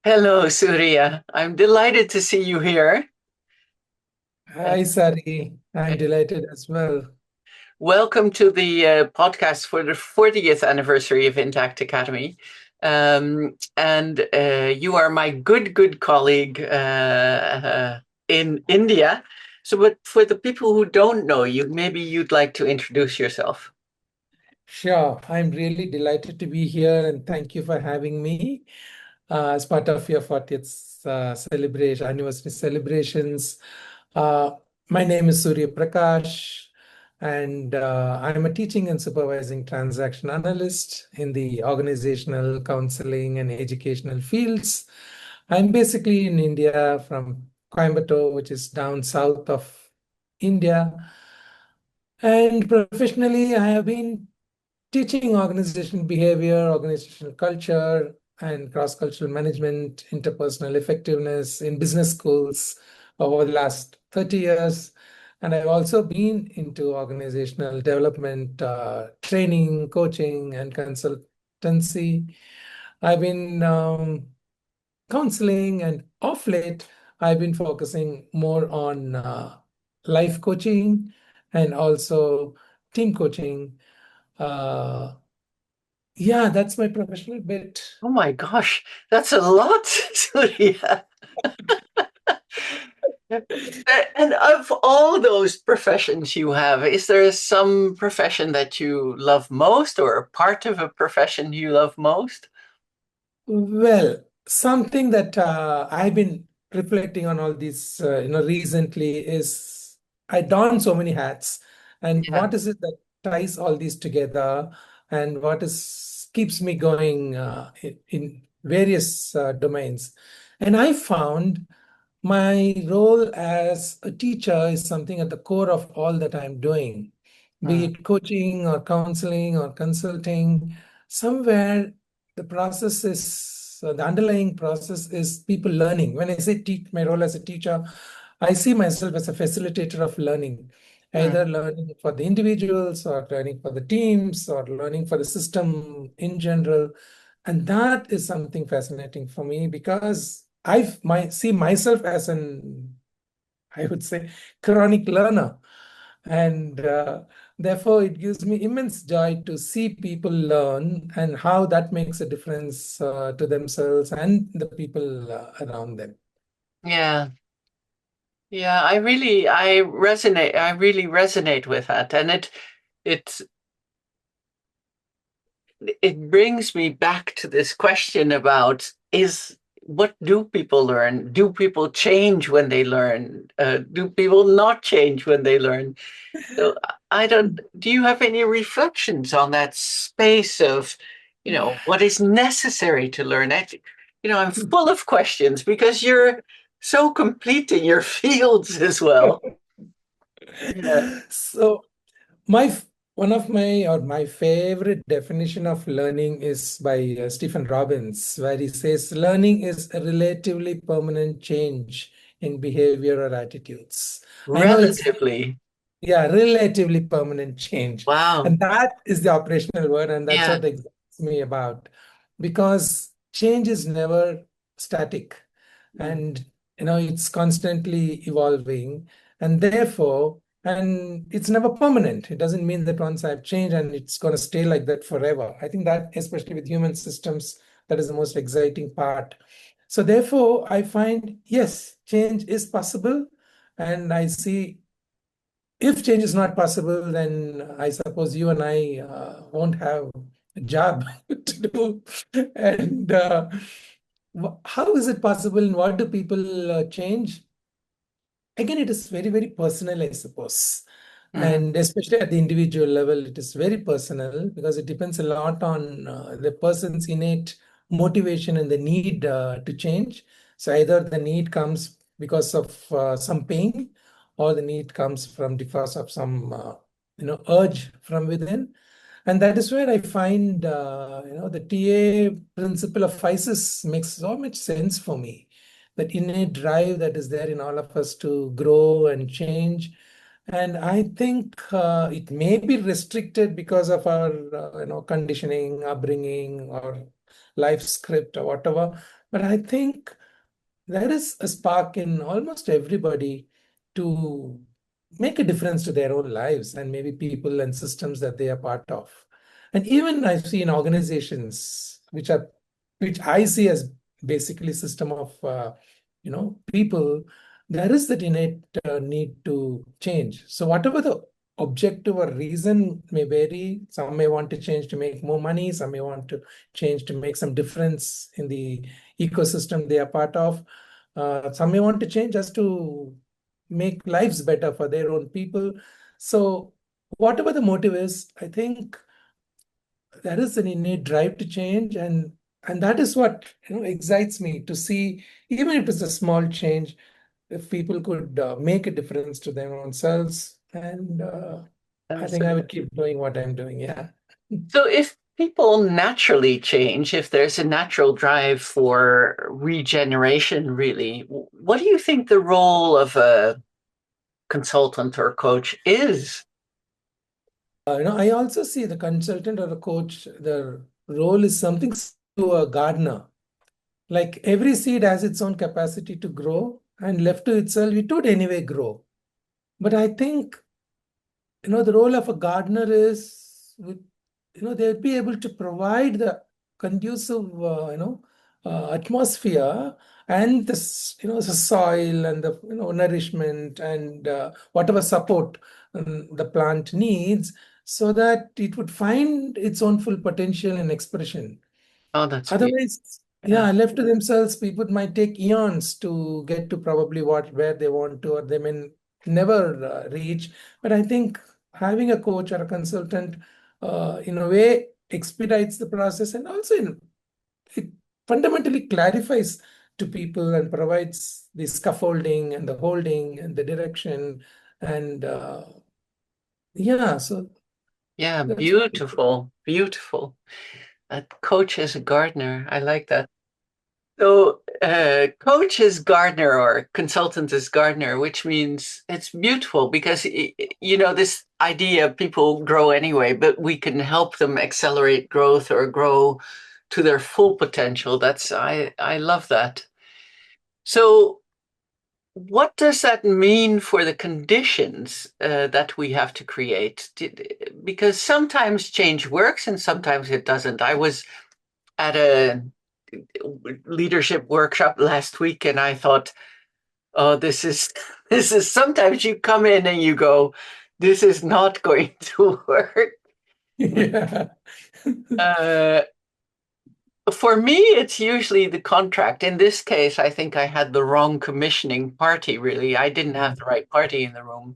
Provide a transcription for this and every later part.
Hello, Suriya. I'm delighted to see you here. Uh, Hi, Sari. I'm delighted as well. Welcome to the podcast for the 40th anniversary of Intact Academy. And you are my good colleague in India. So, but for the people who don't know you, maybe you'd like to introduce yourself. Sure, I'm really delighted to be here and thank you for having me as part of your 40th anniversary celebrations. Uh, my name is Suriya Prakash, and I'm a teaching and supervising transaction analyst in the organizational, counselling, and educational fields. I'm basically in India from Coimbatore, which is down south of India. And professionally, I have been teaching organizational behavior, organizational culture, and cross-cultural management, interpersonal effectiveness in business schools over the last 30 years. And I've also been into organizational development, training, coaching, and consultancy. I've been counseling, and off late, I've been focusing more on life coaching and also team coaching. Uh, yeah, that's my professional bit. Oh my gosh, that's a lot, Suriya. And of all those professions you have, is there some profession that you love most or a part of a profession you love most? Well, something that I've been reflecting on all these, recently is I don so many hats, and Yeah. what is it that ties all these together, and what is keeps me going in various domains. And I found my role as a teacher is something at the core of all that I'm doing, be Mm, it coaching or counseling or consulting. Somewhere the process is, the underlying process is people learning. When I say teach, my role as a teacher, I see myself as a facilitator of learning, mm. either learning for the individuals or learning for the teams or learning for the system in general. And that is something fascinating for me because see myself as an, I would say, chronic learner. And therefore, it gives me immense joy to see people learn and how that makes a difference to themselves and the people around them. Yeah. Yeah, I really resonate with that. And it it brings me back to this question about is what do people learn? Do people change when they learn? Do people not change when they learn? So I don't, do you have any reflections on that space of, what is necessary to learn? I'm full of questions because you're so complete in your fields as well. Yeah. So my one of my favorite definition of learning is by Stephen Robbins, where he says learning is a relatively permanent change in behavior or attitudes. I know it's, Relatively. yeah, relatively permanent change. Wow. And that is the operational word, and that's Yeah. what excites me about. Because change is never static, Mm. and it's constantly evolving, and therefore, and it's never permanent. It doesn't mean that once I've changed and it's going to stay like that forever. I think that, especially with human systems, that is the most exciting part. So therefore, I find, yes, change is possible, and I see if change is not possible, then I suppose you and I won't have a job to do. And how is it possible, and what do people change? Again, it is very, very personal, I suppose. Mhm. And especially at the individual level, it is very personal because it depends a lot on the person's innate motivation and the need to change. So either the need comes because of some pain, or the need comes from because of some urge from within. And that is where I find the TA principle of FISIS makes so much sense for me. That innate drive that is there in all of us to grow and change. And I think it may be restricted because of our conditioning, upbringing, or life script or whatever. But I think there is a spark in almost everybody to make a difference to their own lives and maybe people and systems that they are part of. And even I've seen organizations which I see as basically system of people, there is that innate need to change. So whatever the objective or reason may vary, some may want to change to make more money, some may want to change to make some difference in the ecosystem they are part of. Some may want to change just to make lives better for their own people. So, whatever the motive is, I think there is an innate drive to change, and that is what excites me to see, even if it's a small change, if people could make a difference to their own selves. And I think I would keep doing what I'm doing. Yeah. So if people naturally change, if there's a natural drive for regeneration, really, what do you think the role of a consultant or coach is? I also see the consultant or the coach, the role is something to a gardener. Like every seed has its own capacity to grow, and left to itself, it would anyway grow. But I think, the role of a gardener is, they'll be able to provide the conducive, atmosphere and this, the soil and the, nourishment and whatever support the plant needs so that it would find its own full potential and expression. Oh, that's beautiful. Otherwise, Yeah. yeah, left to themselves, people might take eons to get to probably where they want to, or they may never reach. But I think having a coach or a consultant, in a way, expedites the process, and also it fundamentally clarifies to people and provides the scaffolding and the holding and the direction. And yeah, so Yeah, that's what. beautiful, beautiful. A coach as a gardener. I like that. So, coach is gardener or consultant is gardener, which means it's beautiful because, this idea people grow anyway, but we can help them accelerate growth or grow to their full potential. I love that. So, what does that mean for the conditions that we have to create? Because sometimes change works and sometimes it doesn't. I was at a leadership workshop last week and I thought, oh, this is this is sometimes you come in and you go, this is not going to work. Yeah. Uh, for me, it's usually the contract. In this case, I think I had the wrong commissioning party, really. I didn't have the right party in the room.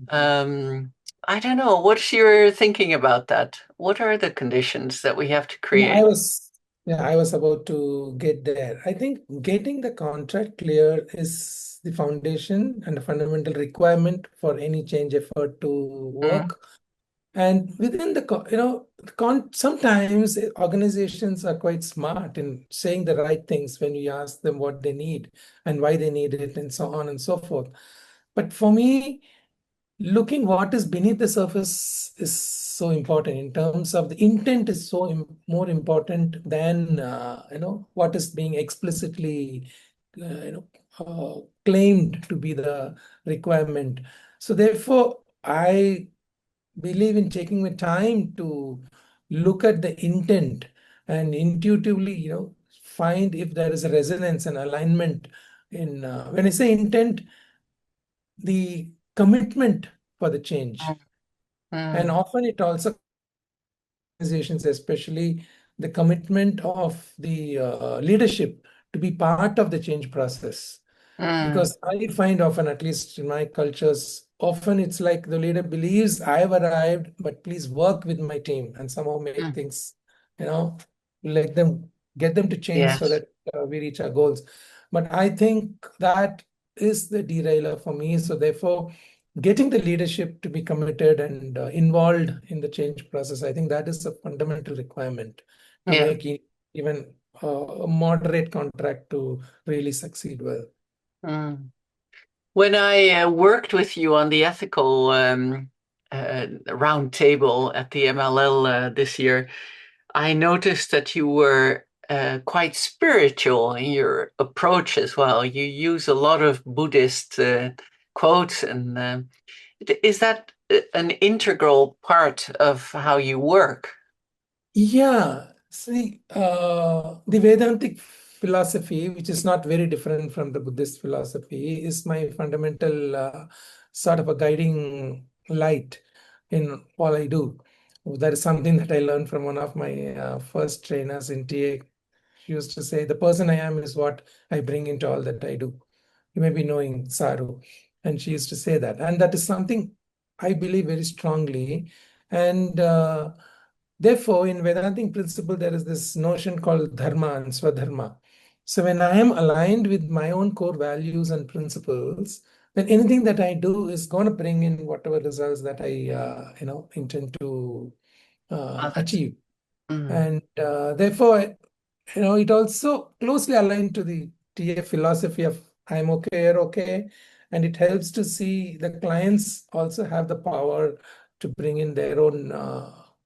Um, I don't know. What's your thinking about that? What are the conditions that we have to Yeah, I create? was yeah, I was about to get there. I think getting the contract clear is the foundation and a fundamental requirement for any change effort to Mm, work. And within sometimes organizations are quite smart in saying the right things when you ask them what they need and why they need it and so on and so forth. But for me, looking what is beneath the surface is so important in terms of the intent is so more important than what is being explicitly claimed to be the requirement. So therefore I believe in taking the time to look at the intent and intuitively find if there is a resonance and alignment in when I say intent, the commitment for the change. And mm, often it also organizations, especially the commitment of the leadership to be part of the change process. mm, Because I find often, at least in my cultures, often it's like the leader believes I've arrived, but please work with my team and somehow make mm. things, you know, let them get them to change so Yes. that we reach our goals. But I think that is the derailer for me. So therefore, getting the leadership to be committed and involved in the change process, I think that is a fundamental requirement to Yeah. make even a moderate contract to really succeed well. Mm. When I worked with you on the ethical round table at the MLL this year, I noticed that you were quite spiritual in your approach as well. You use a lot of Buddhist quotes, and is that an integral part of how you work? Yeah, see, the Vedantic philosophy, which is not very different from the Buddhist philosophy, is my fundamental sort of a guiding light in all I do. That is something that I learned from one of my first trainers in TA. She used to say, "The person I am is what I bring into all that I do." You may be knowing Saru, and she used to say that, and that is something I believe very strongly. And therefore, in Vedantic principle, there is this notion called dharma and swadharma. So when I am aligned with my own core values and principles, then anything that I do is going to bring in whatever results that I, intend to Oh, that's achieve. mm, And therefore, it also closely aligned to the TA philosophy of I'm okay, you're okay. And it helps to see the clients also have the power to bring in their own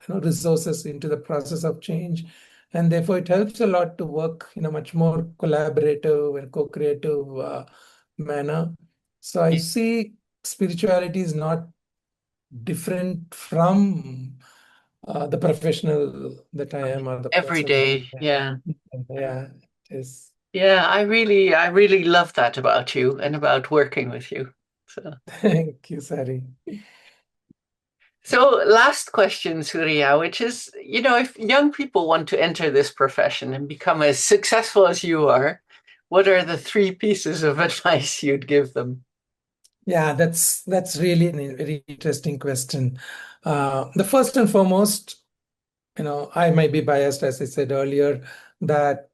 resources into the process of change. And therefore, it helps a lot to work in a much more collaborative and co-creative manner. So I yeah, see spirituality is not different from the professional that I am or the every person that day. I Yeah. am. Yeah, it is. Yeah, I really love that about you and about working with you. So, Thank you, Sari. so last question, Suriya, which is, if young people want to enter this profession and become as successful as you are, what are the three pieces of advice you'd give them? Yeah, that's really a very interesting question. The first and foremost, I might be biased, as I said earlier, that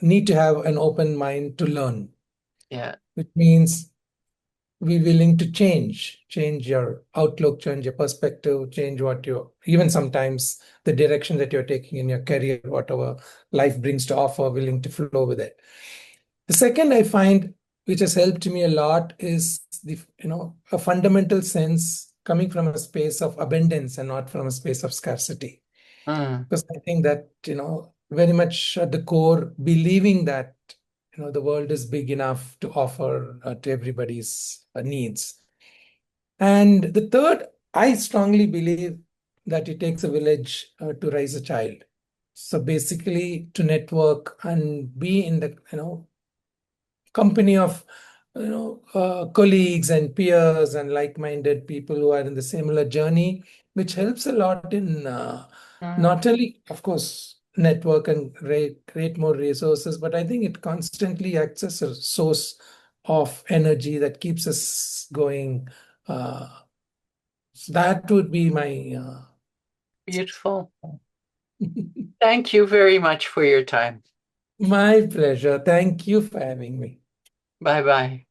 need to have an open mind to learn, Yeah. which means be willing to change your outlook, change your perspective, change what you even sometimes the direction that you're taking in your career, whatever life brings to offer, willing to flow with it. The second I find, which has helped me a lot, is a fundamental sense coming from a space of abundance and not from a space of scarcity. Mm, Because I think that, very much at the core, believing that, the world is big enough to offer to everybody's needs. And the third, I strongly believe that it takes a village to raise a child. So basically, to network and be in the, company of colleagues and peers and like-minded people who are in the similar journey, which helps a lot in mm. not only, of course, network and create more resources, but I think it constantly acts as a source of energy that keeps us going. So that would be my Beautiful. Thank you very much for your time. my pleasure. Thank you for having me. Bye bye.